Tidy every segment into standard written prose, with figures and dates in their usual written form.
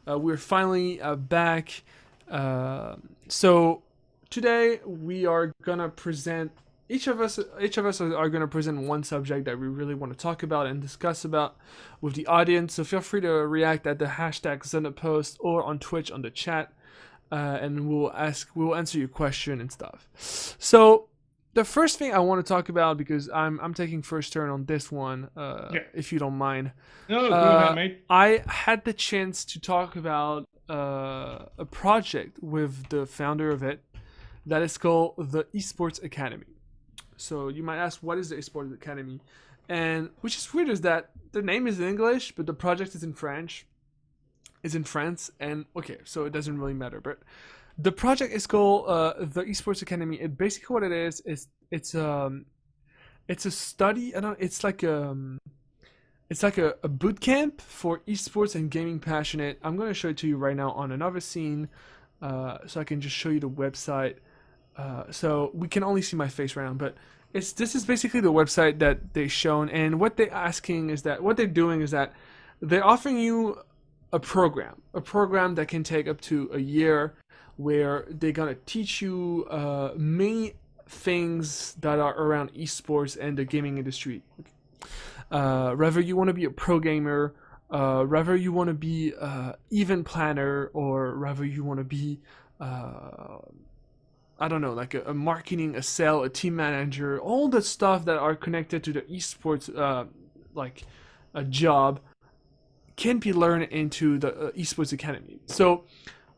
We're finally back. So today we are gonna present. Each of us are gonna present one subject that we really want to talk about and discuss about with the audience. So feel free to react at the hashtag #ZonoPost or on Twitch on the chat, and we'll answer your question and stuff. So the first thing I want to talk about, because I'm taking first turn on this one, Yeah. if you don't mind. No, go ahead, mate. I had the chance to talk about a project with the founder of it that is called the Esports Academy. So you might ask, what is the Esports Academy? And which is weird is that the name is in English, but the project is in French. Is in France, and okay, so it doesn't really matter. But the project is called the Esports Academy. It basically what it is it's a study. I don't. It's like a boot camp for esports and gaming passionate. I'm gonna show it to you right now on another scene, so I can just show you the website. So we can only see my face right now, but this is basically the website that they shown, and what they're doing is that they're offering you a program that can take up to a year, where they're gonna teach you many things that are around esports and the gaming industry. Whether you want to be a pro gamer, whether you want to be event planner, or whether you want to be, I don't know, like a marketing, a sale, a team manager, all the stuff that are connected to the esports, like a job, can be learned into the Esports Academy. So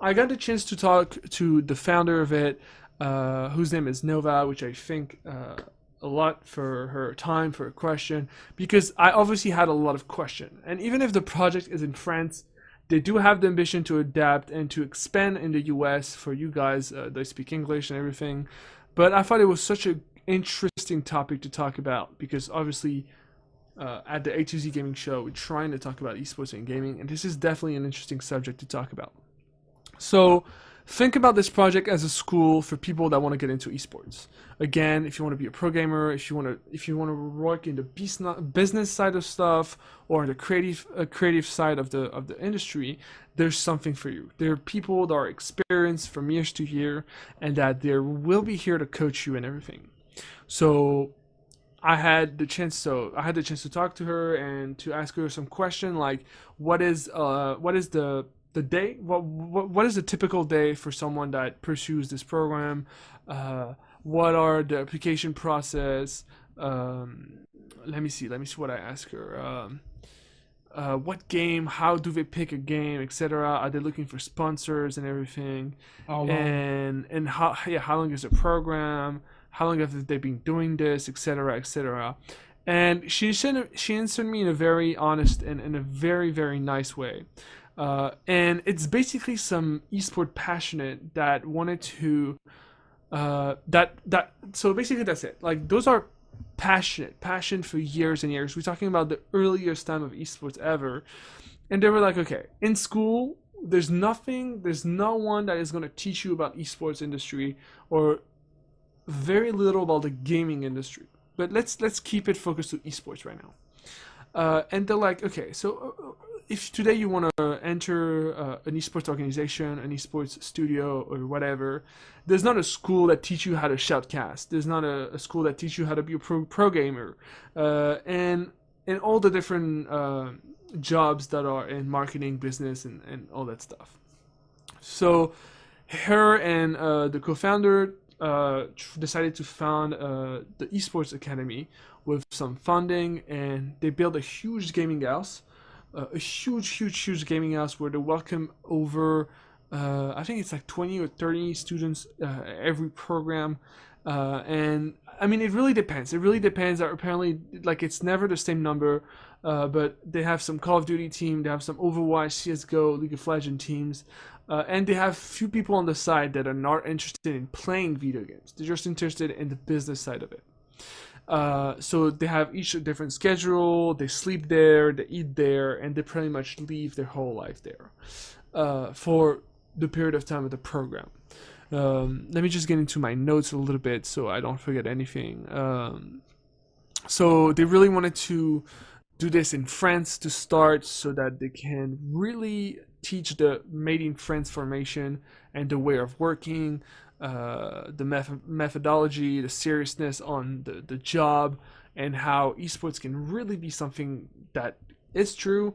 I got the chance to talk to the founder of it, whose name is Nova, which I think a lot for her time for a question, because I obviously had a lot of question. And even if the project is in France, they do have the ambition to adapt and to expand in the US for you guys that speak English and everything. But I thought it was such an interesting topic to talk about, because obviously at the AtoZ Gaming Show, we're trying to talk about esports and gaming, and this is definitely an interesting subject to talk about. So think about this project as a school for people that want to get into esports. Again, if you want to be a pro gamer, if you want to work in the business side of stuff, or the creative side of the industry, there's something for you. There are people that are experienced from years to year, and that they will be here to coach you and everything. So I had the chance to talk to her and to ask her some question, like what is the day, what is the typical day for someone that pursues this program, what are the application process. Let me see what I ask her. What game, how do they pick a game, etc. Are they looking for sponsors and everything, How long? and how long is the program, how long have they been doing this, etc. And she answered me in a very honest and in a very very nice way. And it's basically some esport passionate that wanted to that so basically that's it. Like, those are passion for years and years. We're talking about the earliest time of esports ever, and they were like, okay, in school there's no one that is going to teach you about esports industry, or very little about the gaming industry, but let's keep it focused to esports right now. And they're like, okay, so if today you want to enter an esports organization, an esports studio, or whatever, there's not a school that teach you how to shoutcast. There's not a school that teach you how to be a pro gamer, and all the different jobs that are in marketing, business, and all that stuff. So her and the co-founder decided to found the Esports Academy with some funding, and they built a huge gaming house, a huge gaming house where they welcome over, I think it's like 20 or 30 students every program. And I mean, it really depends. It really depends. Apparently, like, it's never the same number, but they have some Call of Duty team, they have some Overwatch, CS:GO, League of Legends teams, and they have few people on the side that are not interested in playing video games. They're just interested in the business side of it. So they have each a different schedule. They sleep there, they eat there, and they pretty much live their whole life there for the period of time of the program. Let me just get into my notes a little bit so I don't forget anything. So they really wanted to do this in France to start, so that they can really teach the made in France formation and the way of working, the methodology, the seriousness on the job, and how esports can really be something that is true.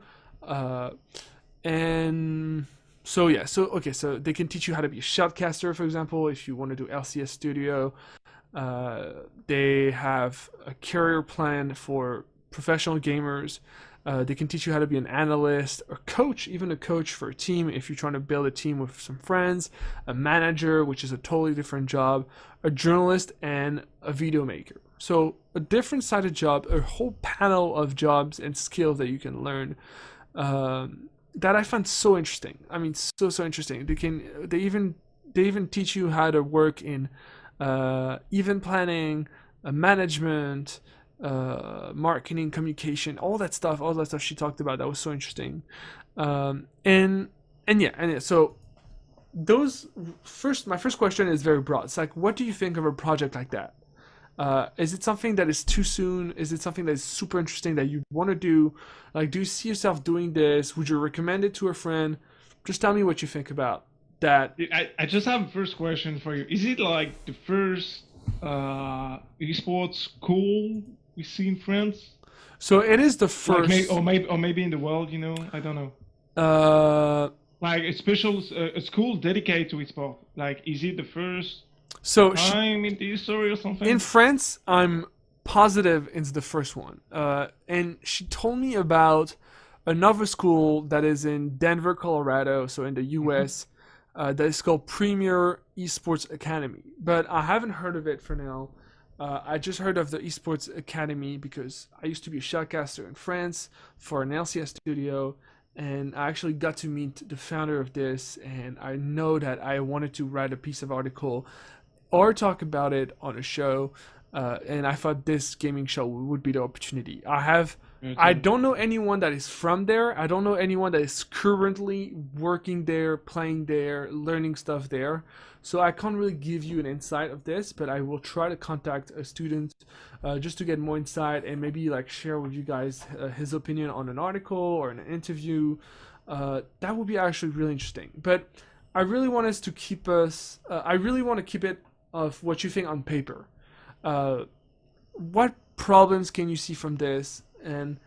And so yeah, so they can teach you how to be a shotcaster, for example, if you want to do LCS Studio. They have a career plan for professional gamers. They can teach you how to be an analyst, a coach, even a coach for a team if you're trying to build a team with some friends, a manager, which is a totally different job, a journalist, and a video maker. So a different sided job, a whole panel of jobs and skills that you can learn. That I find so interesting. I mean, so interesting. They even teach you how to work in event planning, management, marketing, communication, all that stuff she talked about. That was so interesting. And yeah. So my first question is very broad. It's like, what do you think of a project like that? Is it something that is too soon? Is it something that is super interesting that you want to do? Like, do you see yourself doing this? Would you recommend it to a friend? Just tell me what you think about that. I just have a first question for you. Is it like the first esports school we see in France? So it is the first, like maybe in the world. I don't know. Like a school dedicated to esport. Like, is it the first? So time in the history or something? In France, I'm positive it's the first one. And she told me about another school that is in Denver, Colorado, so in the US, that is called Premier Esports Academy. But I haven't heard of it for now. I just heard of the Esports Academy because I used to be a shotcaster in France for an LCS studio, and I actually got to meet the founder of this, and I know that I wanted to write a piece of article or talk about it on a show, and I thought this gaming show would be the opportunity. I don't know anyone that is from there. I don't know anyone that is currently working there, playing there, learning stuff there. So I can't really give you an insight of this, but I will try to contact a student just to get more insight and maybe like share with you guys his opinion on an article or an interview. That would be actually really interesting. But I really want us to keep us. I really want to keep it of what you think on paper. What problems can you see from this? And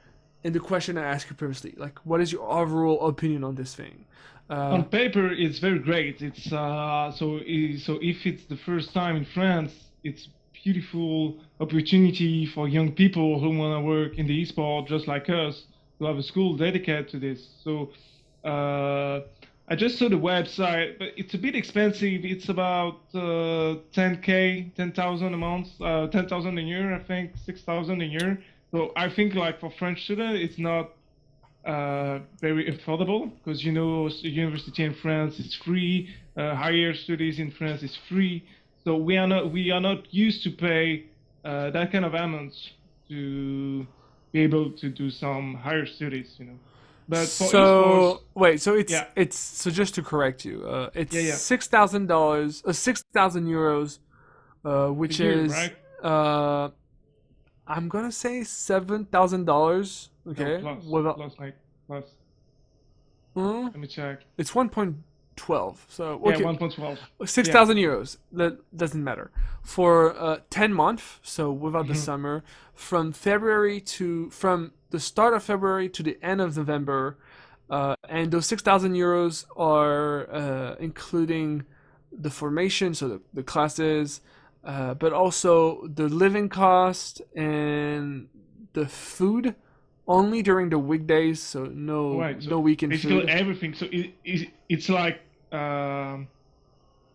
in the question I asked you previously, like, what is your overall opinion on this thing? On paper, it's very great. It's so if it's the first time in France, it's beautiful opportunity for young people who want to work in the esport just like us to have a school dedicated to this. So I just saw the website, but it's a bit expensive. It's about 10K, 10,000 a month, 10,000 a year, I think, 6,000 a year. So I think like for French students, it's not very affordable because university in France is free, higher studies in France is free. So we are not used to pay that kind of amounts to be able to do some higher studies, But for esports, it's so just to correct you, it's $6,000, 6,000 euros, which is right? I'm gonna say $7,000. Okay, no, plus. Let me check. It's 1.12. So okay, 1.12. 6,000 euros. That doesn't matter for 10 months. So without the summer, from the start of February to the end of November, and those 6,000 euros are including the formation, so the classes, but also the living cost and the food only during the weekdays, so no weekend basically food. Everything. So it's like an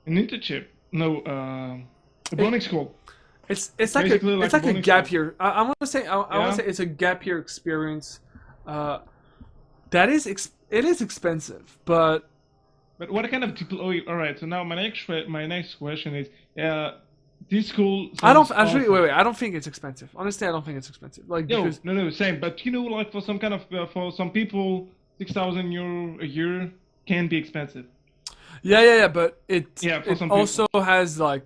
internship, a boarding school. It's like a gap year. I want to say it's a gap year experience. It is expensive, but what kind of people? All right. So now my next question is, this school. I don't actually wait. I don't think it's expensive. Honestly, I don't think it's expensive. No, same. But like for some kind of for some people, 6,000 euro a year can be expensive. Yeah. But it also people has like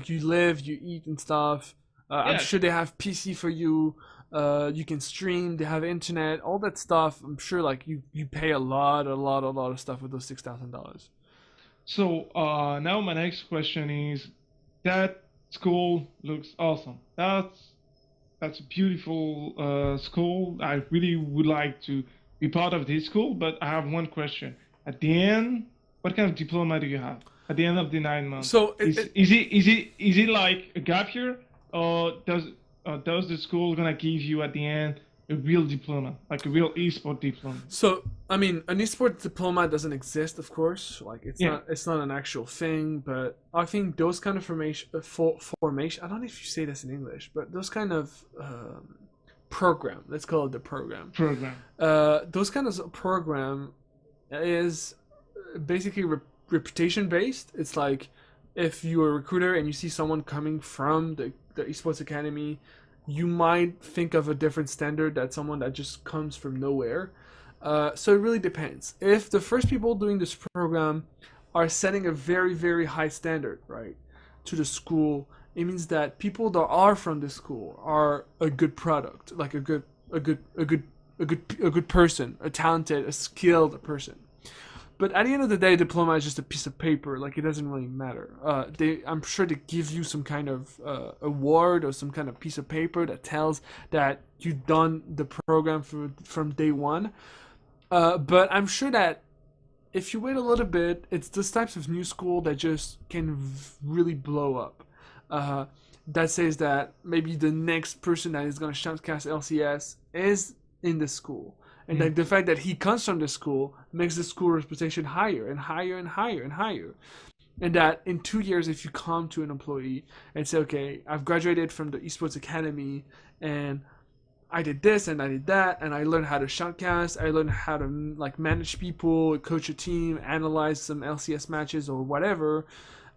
you live, you eat and stuff. I'm sure they have PC for you. You can stream. They have internet, all that stuff. I'm sure like you pay a lot of stuff with those $6,000. So now my next question is, that school looks awesome. That's a beautiful school. I really would like to be part of this school, but I have one question. At the end, what kind of diploma do you have at the end of the 9 months? So is it like a gap year, or does the school gonna give you at the end a real diploma, like a real esport diploma? So I mean, an esports diploma doesn't exist, of course. Like it's not an actual thing. But I think those kind of formation. I don't know if you say this in English, but those kind of program. Let's call it the program. Those kind of program is basically reputation based. It's like if you're a recruiter and you see someone coming from the esports academy, you might think of a different standard than someone that just comes from nowhere. So it really depends. If the first people doing this program are setting a very, very high standard, right, to the school, it means that people that are from the school are a good product, like a good person, a talented, a skilled person. But at the end of the day, diploma is just a piece of paper. Like, it doesn't really matter. I'm sure they give you some kind of award or some kind of piece of paper that tells that you've done the program from day one. But I'm sure that if you wait a little bit, it's those types of new school that just can really blow up. That says that maybe the next person that is going to shoutcast LCS is in the school. And like the fact that he comes from the school makes the school reputation higher and higher and higher and higher. And that in 2 years, if you come to an employee and say, okay, I've graduated from the Esports Academy and I did this and I did that and I learned how to shoutcast, I learned how to like manage people, coach a team, analyze some LCS matches or whatever,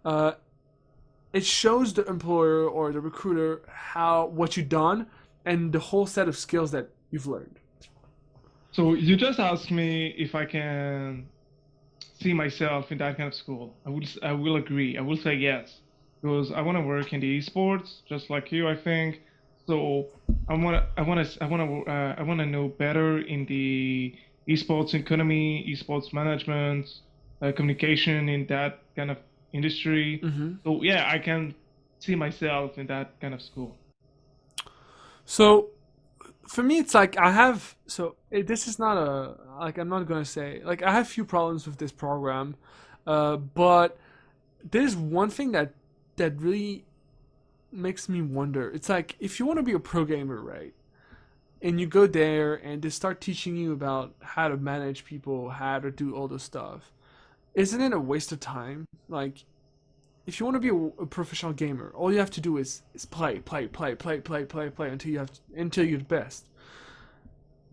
it shows the employer or the recruiter what you've done and the whole set of skills that you've learned. So you just asked me if I can see myself in that kind of school. I will agree. I will say yes, because I want to work in the esports, just like you, I think. So I want to know better in the esports economy, esports management, communication in that kind of industry. So yeah, I can see myself in that kind of school. So for me, it's like this is not I'm not going to say, like, I have few problems with this program, but there's one thing that really makes me wonder. It's like, if you want to be a pro gamer, right, and you go there and they start teaching you about how to manage people, how to do all this stuff, isn't it a waste of time? Like, if you want to be a professional gamer, all you have to do is play until you're the best.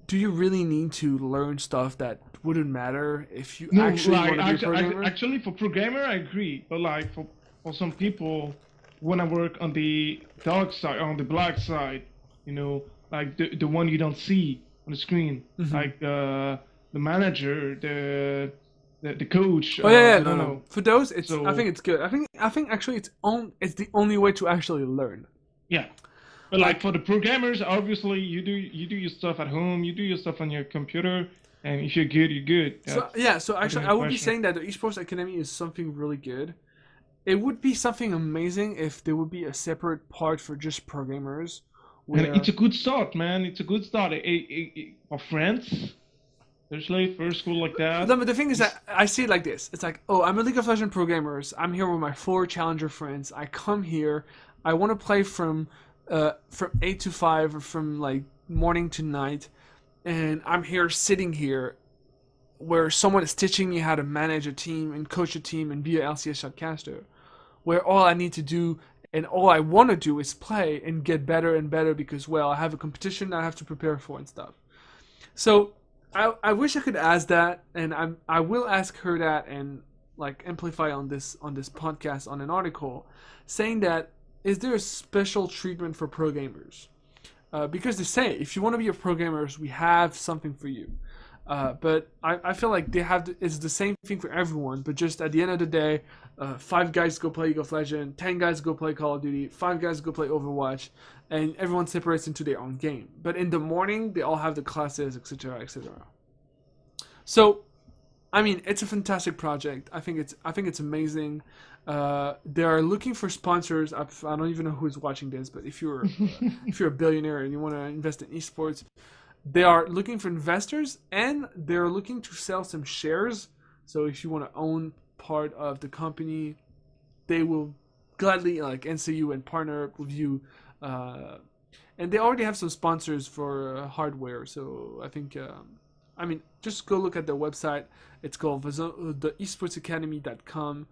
Do you really need to learn stuff that wouldn't matter if you actually want to be a pro gamer? Actually, for pro gamer, I agree. But like for some people who want to work on the dark side, on the black side, you know, like the one you don't see on the screen, like the manager, the coach. No. For those, I think it's good. I think actually it's the only way to actually learn. Yeah, but like for the programmers, obviously you do your stuff at home, you do your stuff on your computer, and if you're good, you're good. So actually, I would be saying that the Esports Academy is something really good. It would be something amazing if there would be a separate part for just programmers. And it's a good start, man. It's a good start. For friends. Especially for a school like that. No, but the thing is that I see it like this. It's like, oh, I'm a League of Legends pro gamers. I'm here with my 4 challenger friends. I come here. I want to play from 8 to 5 or from like morning to night. And I'm here sitting here where someone is teaching me how to manage a team and coach a team and be an LCS shotcaster. Where all I need to do and all I want to do is play and get better and better because, well, I have a competition that I have to prepare for and stuff. So I wish I could ask that, and I will ask her that and like amplify on this podcast on an article, saying that is there a special treatment for pro gamers? Because they say if you want to be a pro gamer, we have something for you. But I feel like it's the same thing for everyone, but just at the end of the day, 5 guys go play League of Legends, 10 guys go play Call of Duty, 5 guys go play Overwatch, and everyone separates into their own game. But in the morning, they all have the classes, etc., etc. So, I mean, it's a fantastic project. I think it's amazing. They are looking for sponsors. I don't even know who's watching this, but if you're if you're a billionaire and you want to invest in esports, they are looking for investors, and they're looking to sell some shares. So if you want to own part of the company, they will gladly like answer you and partner up with you. And they already have some sponsors for hardware. So I think, I mean, just go look at their website. It's called the esportsacademy.com.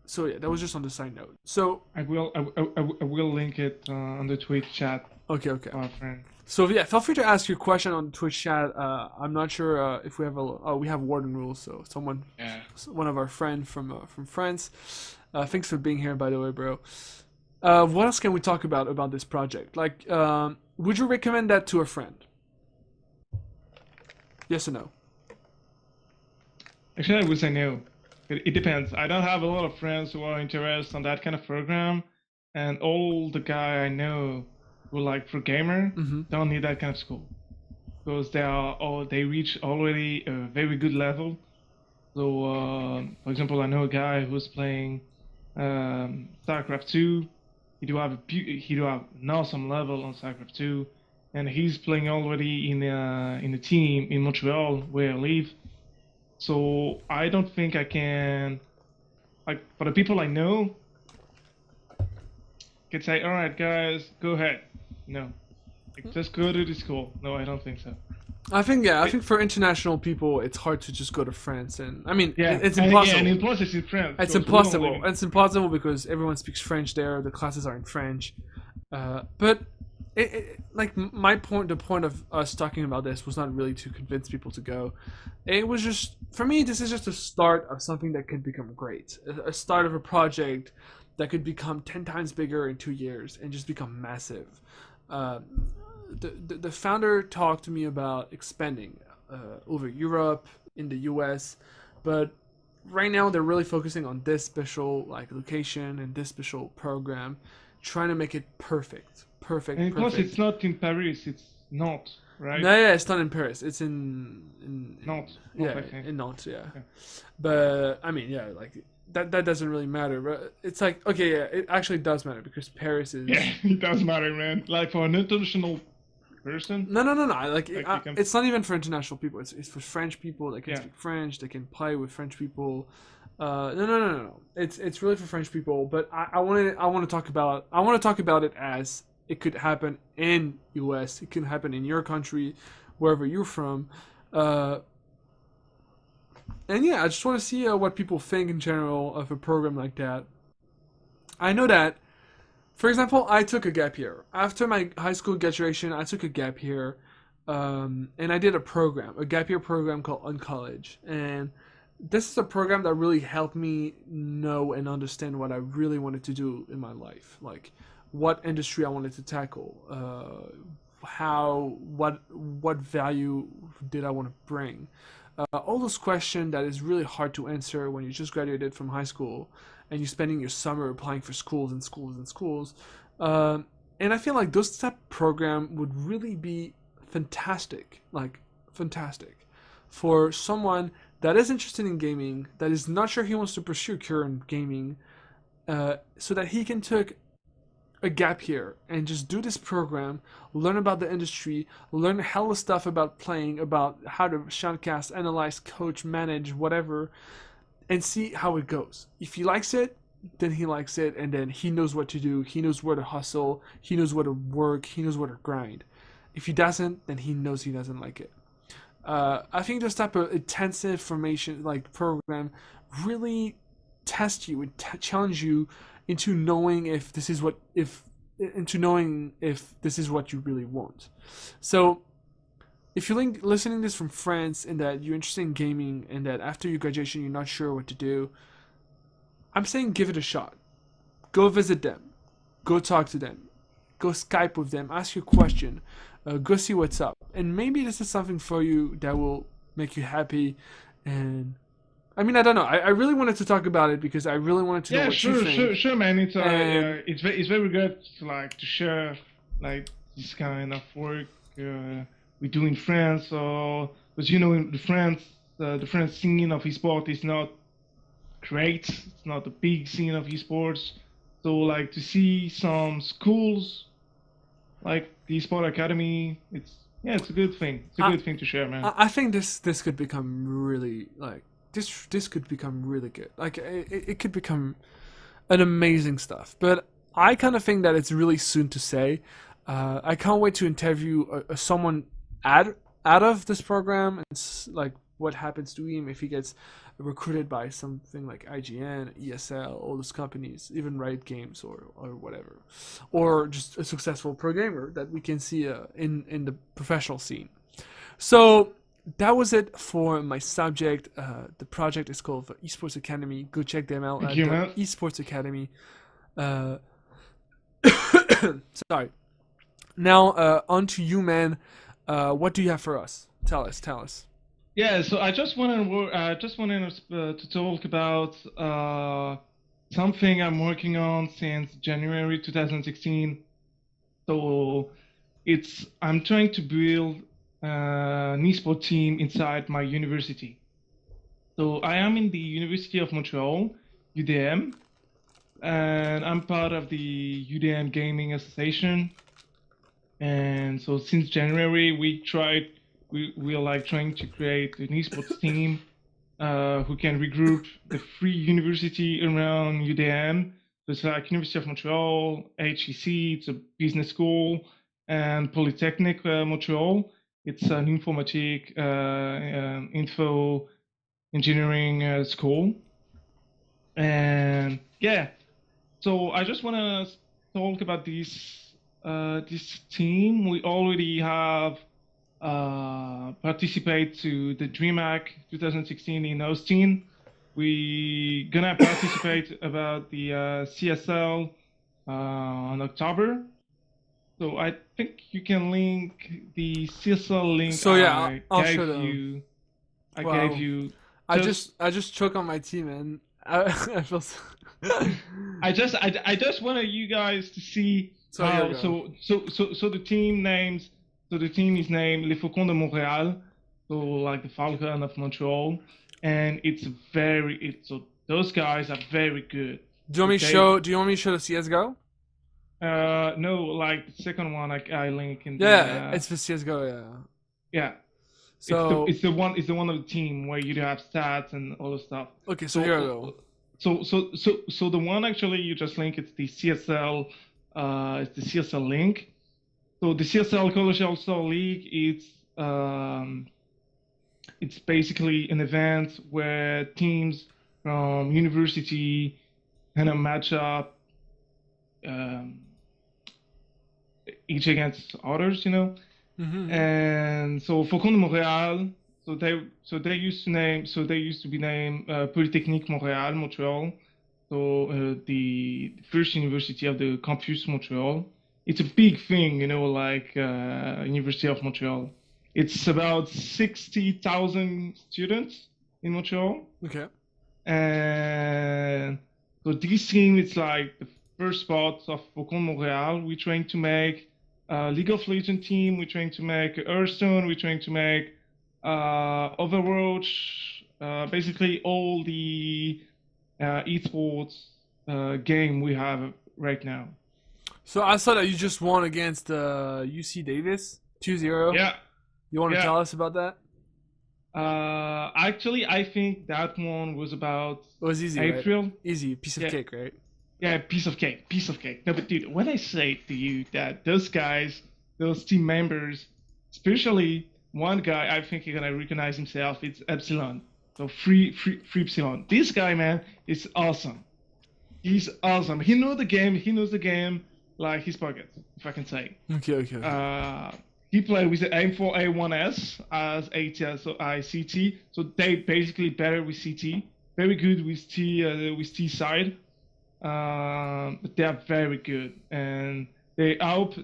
So yeah, that was just on the side note. So I will link it on the Twitch chat. Okay. My friend. So yeah, feel free to ask your question on Twitch chat. I'm not sure if we have we have warden rules. So one of our friends from France. Thanks for being here, by the way, bro. What else can we talk about this project? Like, would you recommend that to a friend? Yes or no? Actually, I would say no. It depends. I don't have a lot of friends who are interested in that kind of program, and all the guy I know who like for gamer don't need that kind of school because they reach already a very good level. So, for example, I know a guy who's playing StarCraft 2. He do have an awesome level on StarCraft 2, and he's playing already in the team in Montreal where I live. So I don't think I can, like, for the people I know, can say, all right, guys, go ahead. No, like, just go to the school. No, I don't think so. I think for international people, it's hard to just go to France, and I mean, yeah, it's impossible. And plus, it's in France. It's impossible. It's impossible because everyone speaks French there. The classes are in French, but like the point of us talking about this was not really to convince people to go. It was just, for me, this is just a start of something that could become great. A start of a project that could become 10 times bigger in 2 years and just become massive. The founder talked to me about expanding over Europe, in the US, but right now they're really focusing on this special like location and this special program, trying to make it perfect. And plus, it's not in Paris. It's not, right? No, yeah, it's not in Paris. It's in Nantes. Yeah, in Nantes. Yeah, but I mean, yeah, like that doesn't really matter. But it's like, okay, yeah, it actually does matter because Paris is. Yeah, it does matter, man. Like for an international person. No. Like it's not even for international people. It's for French people that can speak French. They can play with French people. No. It's really for French people. But I want to talk about it as it could happen in US. It can happen in your country, wherever you're from. And yeah, I just want to see what people think in general of a program like that. I know that, for example, I took a gap year. After my high school graduation, I took a gap year, and I did a gap year program called Uncollege. And this is a program that really helped me know and understand what I really wanted to do in my life. Like, what industry I wanted to tackle, what value did I want to bring. All those questions that is really hard to answer when you just graduated from high school and you're spending your summer applying for schools. And I feel like those type of program would really be fantastic for someone that is interested in gaming, that is not sure he wants to pursue a career in gaming, so that he can take a gap year and just do this program, learn about the industry, learn hella stuff about playing, about how to shoutcast, analyze, coach, manage, whatever, and see how it goes. If he likes it, then he likes it, and then he knows what to do, he knows where to hustle, he knows where to work, he knows where to grind. If he doesn't, then he knows he doesn't like it. I think this type of intensive formation like program really test you and challenge you into knowing if this is what you really want. So if you're listening to this from France and that you're interested in gaming and that after your graduation you're not sure what to do, I'm saying give it a shot. Go visit them. Go talk to them. go Skype with them, ask your question, go see what's up, and maybe this is something for you that will make you happy. And I mean, I don't know. I really wanted to talk about it because I really wanted to know what you think. Sure, man. It's And it's very good to share this kind of work we do in France. Because in the France scene of esport is not great. It's not a big scene of esports. So to see some schools like the Esport Academy, it's a good thing. It's a good thing to share, man. I think this could become really this could become really good. It could become an amazing stuff. But I kind of think that it's really soon to say. I can't wait to interview someone out of this program and what happens to him if he gets recruited by something like IGN, ESL, all those companies, even Riot Games or whatever, or just a successful pro gamer that we can see in the professional scene. So that was it for my subject. The project is called the Esports Academy. Go check them out at the Esports Academy. Sorry. Now on to you, man. What do you have for us? Tell us. Yeah, so I just wanted to talk about something I'm working on since January 2016. So I'm trying to build an esports team inside my university. So I am in the University of Montreal, UDM, and I'm part of the UDM Gaming Association. And so since January, we are trying to create an esports team who can regroup the free university around UDM. So it's like University of Montreal, HEC, it's a business school, and Polytechnic Montreal. It's an informatic info engineering school. And yeah, so I just want to talk about this team. We already have participate to the DreamHack 2016 in Austin. We gonna participate about the CSL in October. So I think you can link the CSL link. So yeah, I'll show them. Gave you. I just choke on my team, and I feel. I just wanted you guys to see how. So the team names. So the team is named Les Falcons de Montréal, so like the Falcon of Montreal, and so those guys are very good. Do you want me to show the CS:GO? No, like the second one I link in. It's the CS:GO, yeah. Yeah. So it's the one of the team where you have stats and all the stuff. Okay, so here I go. So the one actually you just link, it's the CSL. It's the CSL link. So the CSL Collegial Star League, it's basically an event where teams from university kind of match up each against others, Mm-hmm. And so Falcon de Montréal, they used to be named Polytechnique Montréal. So the first university of the campus Montreal. It's a big thing, University of Montreal. It's about 60,000 students in Montreal. Okay. And so this team, it's like the first spot of Falcon Montreal. We're trying to make a League of Legends team. We're trying to make Hearthstone. We're trying to make Overwatch. Basically all the esports game we have right now. So I saw that you just won against UC Davis 2-0. Yeah. You want to tell us about that? Actually, I think that one was about easy, April. Right? Easy, piece of cake, right? Yeah, piece of cake. No, but dude, when I say to you that those guys, those team members, especially one guy, I think you're gonna recognize himself. It's Epsilon. So free Epsilon. This guy, man, is awesome. He's awesome. He knows the game like his pocket, if I can say. Okay. He played with the M4A1S as ICT, so they basically better with CT. Very good with T side, but they are very good. And the up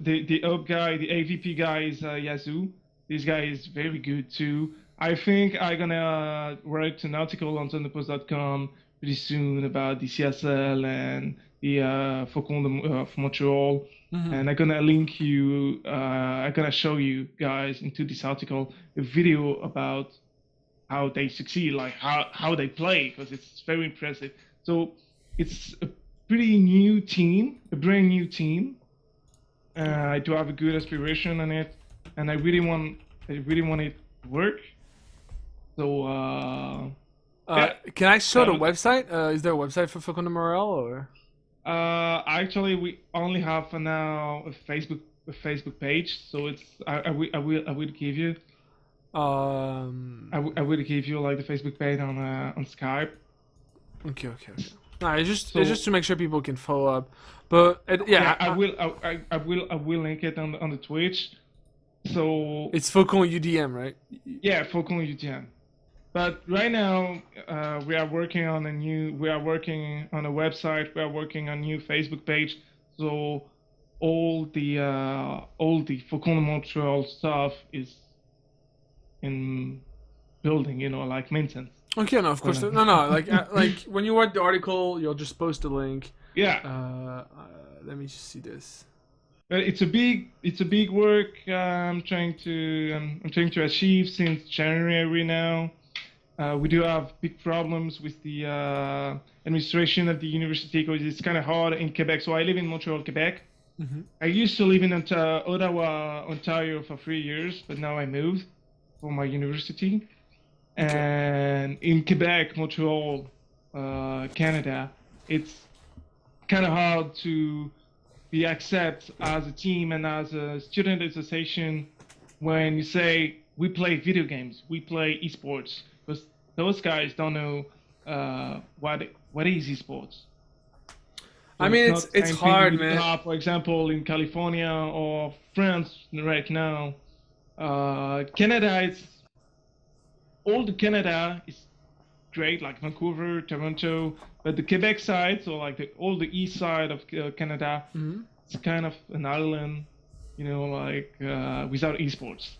guy, the AVP guy is Yazoo. This guy is very good too. I think I'm gonna write an article on ZonoBRAH.com pretty soon about the CSL and the Falcons of Montreal, and I'm gonna link you. I'm gonna show you guys into this article a video about how they succeed, like how they play, because it's very impressive. So it's a pretty new team, a brand new team. I do have a good aspiration on it, and I really want it to work. So yeah. Can I show the website? Is there a website for Falcons de Montréal or? Actually, we only have for now a Facebook page. So it's I will give you. I would give you like the Facebook page on Skype. Okay. No, it's just to make sure people can follow up. But yeah, I will link it on the Twitch. So it's Falcons UDM, right? Yeah, Falcons UDM. But right now, we are working on a website. We are working on a new Facebook page. So all the Falcons Montreal stuff is in building, like maintenance. Okay, no, of course, no. Like when you write the article, you'll just post a link. Yeah. Let me just see this. It's a big work. I'm trying to achieve since January now. We do have big problems with the administration of the university because it's kind of hard in Quebec. So I live in Montreal, Quebec. I used to live in Ottawa, Ontario for 3 years, but now I moved for my university. Okay. And in Quebec, Montreal, Canada, it's kind of hard to be accepted as a team and as a student association when you say we play video games, we play esports, because those guys don't know what is esports. I mean, it's hard, man. For example, in California or France right now, Canada is great, like Vancouver, Toronto, but the Quebec side, so like all the east side of Canada, it's kind of an island, without esports.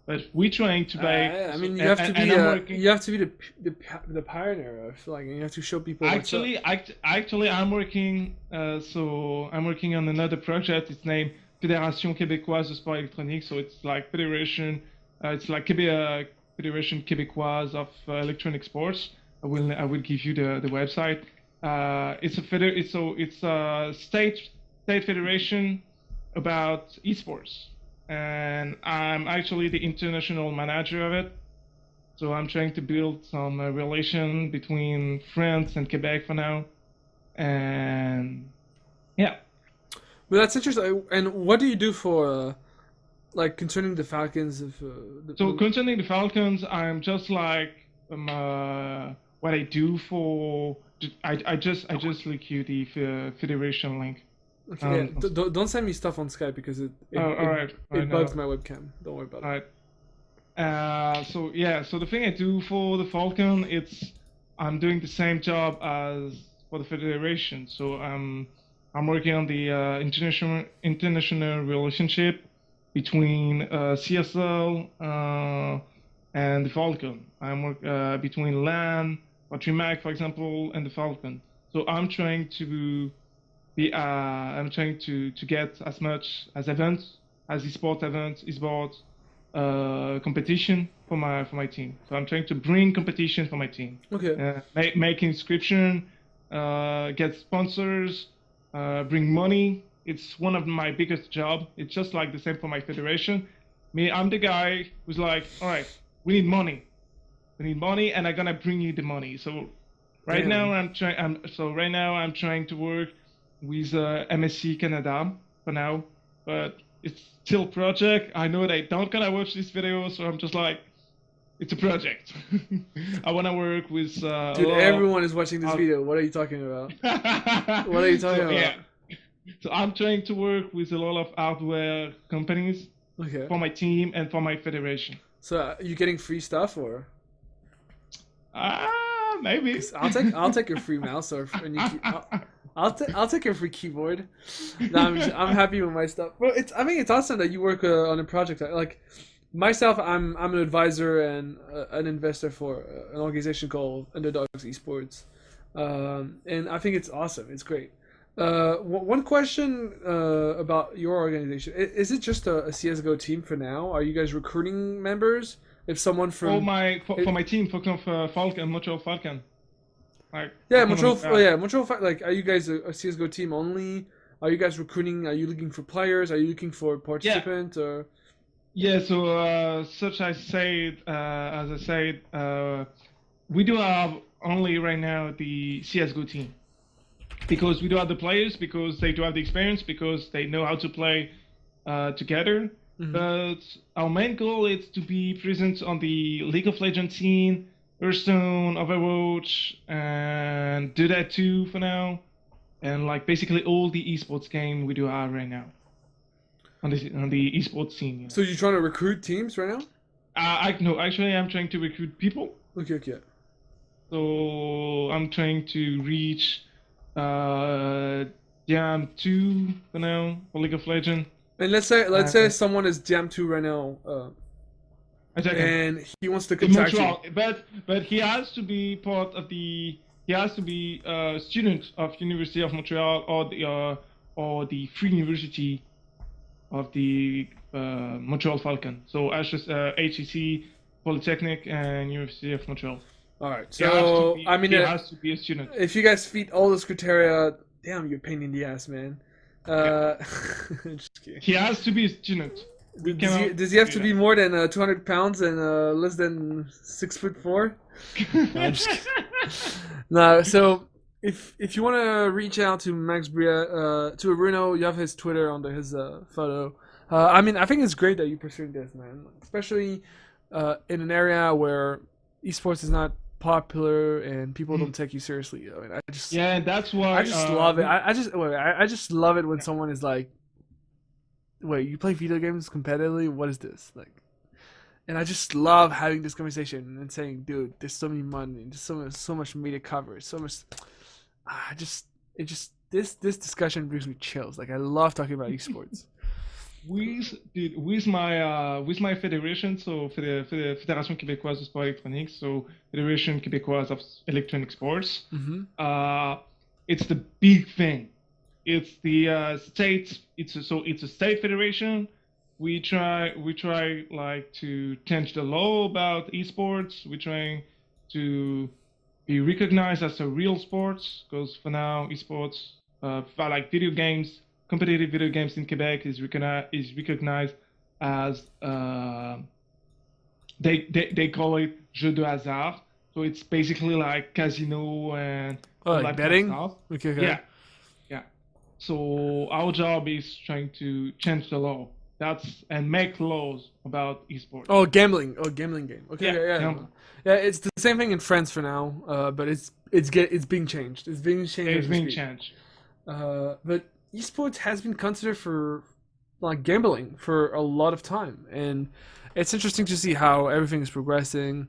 But we're trying to make. I mean, you have to be the pioneer. I feel like you have to show people. Actually, I'm working. So I'm working on another project. It's named Fédération Québécoise de Sport Électronique. So it's like federation. It's like Fédération Québécoise of Electronic Sports. I will give you the website. It's a state federation about esports. And I'm actually the international manager of it. So I'm trying to build some relation between France and Quebec for now. And yeah. Well, that's interesting. And what do you do for, concerning the Falcons? Concerning the Falcons, I'm just like what I do for. I just link you the federation link. Okay, don't send me stuff on Skype because it bugs my webcam. Don't worry about it. Alright. So the thing I do for the Falcon, I'm doing the same job as for the Federation. So I'm working on the international relationship between CSL and the Falcon. I'm work between LAN, Trimac, for example, and the Falcon. So I'm trying to get as much as events, as esports, competition for my team. So I'm trying to bring competition for my team. Okay. Make inscription, get sponsors, bring money. It's one of my biggest job. It's just like the same for my federation. I'm the guy who's like, all right, we need money, and I'm gonna bring you the money. So right now I'm trying to work with MSC Canada for now, but it's still a project. I know they don't gonna watch this video, so I'm just like, it's a project. I wanna work with. Dude, everyone is watching this video. What are you talking about? What are you talking about? Yeah. So I'm trying to work with a lot of hardware companies for my team and for my federation. So are you getting free stuff or? Maybe. I'll take your free mouse I'll take a free keyboard. No, I'm happy with my stuff. Well, I think it's awesome that you work on a project like myself. I'm an advisor and an investor for an organization called Underdogs Esports, and I think it's awesome. It's great. One question about your organization: is it just a CS:GO team for now? Are you guys recruiting members? If someone from For my team, for Falcon, Montreal Falcon. Like, yeah, Montreal. Like, are you guys a CS:GO team only? Are you guys recruiting? Are you looking for players? Are you looking for participants? Or Yeah, so as I said, we do have only right now the CS:GO team because we do have the players, because they do have the experience, because they know how to play together. Mhm. But our main goal is to be present on the League of Legends scene, Hearthstone, Overwatch, and do that too for now. And like basically all the esports game we do have right now on the esports scene. Yeah. So you're trying to recruit teams right now? No, actually, I'm trying to recruit people. Okay. So I'm trying to reach Diam 2 for now for League of Legends. And let's say someone is Jam 2 right now, and he wants to contact you. But he has to be part of the. He has to be a student of University of Montreal or the Free University of the Montreal Falcon. So HEC, Polytechnic, and University of Montreal. All right. So I mean, he has to be a student. If you guys meet all those criteria, damn, you're a pain in the ass, man. Just kidding. He has to be a student. Does he have to be more than 200 pounds and less than 6'4"? No, I'm just kidding. No, so if you want to reach out to Max Bria, to Arouno, you have his Twitter under his photo. I mean, I think it's great that you're pursuing this, man. Especially in an area where esports is not popular and people don't take you seriously. I mean, that's why I just love it. I just love it when someone is like, "Wait, you play video games competitively? What is this like?" And I just love having this conversation and saying, "Dude, there's so many money, there's so much media coverage, so much." This discussion brings me chills. Like I love talking about esports. With my federation, so Fédération Québécoise de Sport Électronique, so Federation Québécoise of Electronic Sports. Mm-hmm. It's the big thing. It's the state. It's a state federation. We try like to change the law about esports. We're trying to be recognized as a real sports, because for now esports, for like video games, competitive video games in Quebec is recognized as they call it jeu de hasard. So it's basically like casino and like betting. Stuff. Okay. Yeah. So our job is trying to change the law. And make laws about esports. Oh, gambling game. Okay, yeah. Gambling. Yeah, it's the same thing in France for now, but it's being changed. It's being changed. But esports has been considered for like gambling for a lot of time, and it's interesting to see how everything is progressing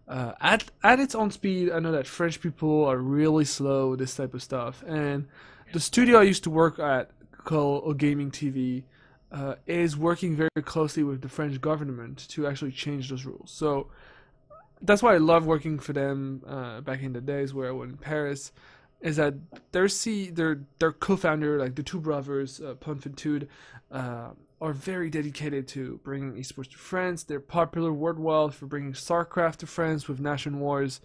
at its own speed. I know that French people are really slow with this type of stuff, and the studio I used to work at, called Gaming TV, is working very closely with the French government to actually change those rules. So that's why I love working for them back in the days where I was in Paris, is that their co-founder, like the two brothers, Ponfitude, are very dedicated to bringing esports to France. They're popular worldwide for bringing StarCraft to France with Nation Wars.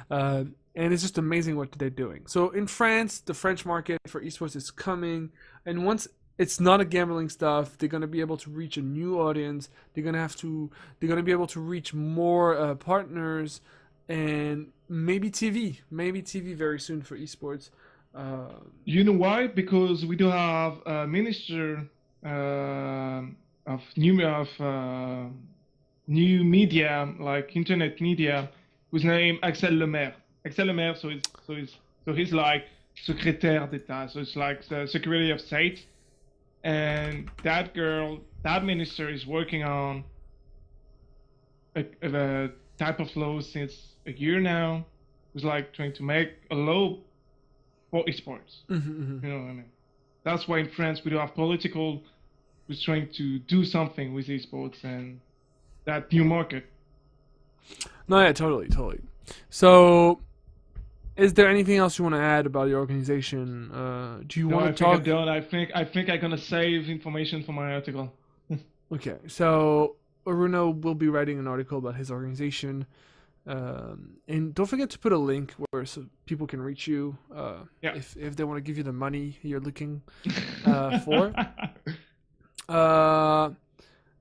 And it's just amazing what they're doing. So in France, the French market for esports is coming, and once it's not a gambling stuff, they're gonna be able to reach a new audience. They're gonna be able to reach more partners, and maybe TV very soon for esports. You know why? Because we do have a minister of new media, like internet media, whose name Axel Lemaire. Axel Lemaire, so he's like secrétaire d'État, so it's like the Secretary of State. And that minister is working on a type of law since a year now. Who's like trying to make a law for esports. You know what I mean? That's why in France we do have political. We're trying to do something with esports and that new market. No, yeah, totally. So, is there anything else you want to add about your organization? Do you want to talk? I think I'm gonna save information for my article. Okay, so Arouno will be writing an article about his organization, and don't forget to put a link where so people can reach you if they want to give you the money you're looking for.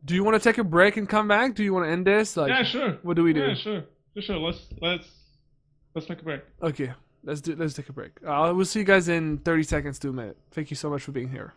Do you want to take a break and come back? Do you want to end this? Like, yeah, sure. What do we do? Yeah, sure. Let's take a break. Okay, let's take a break. We'll see you guys in 30 seconds to a minute. Thank you so much for being here.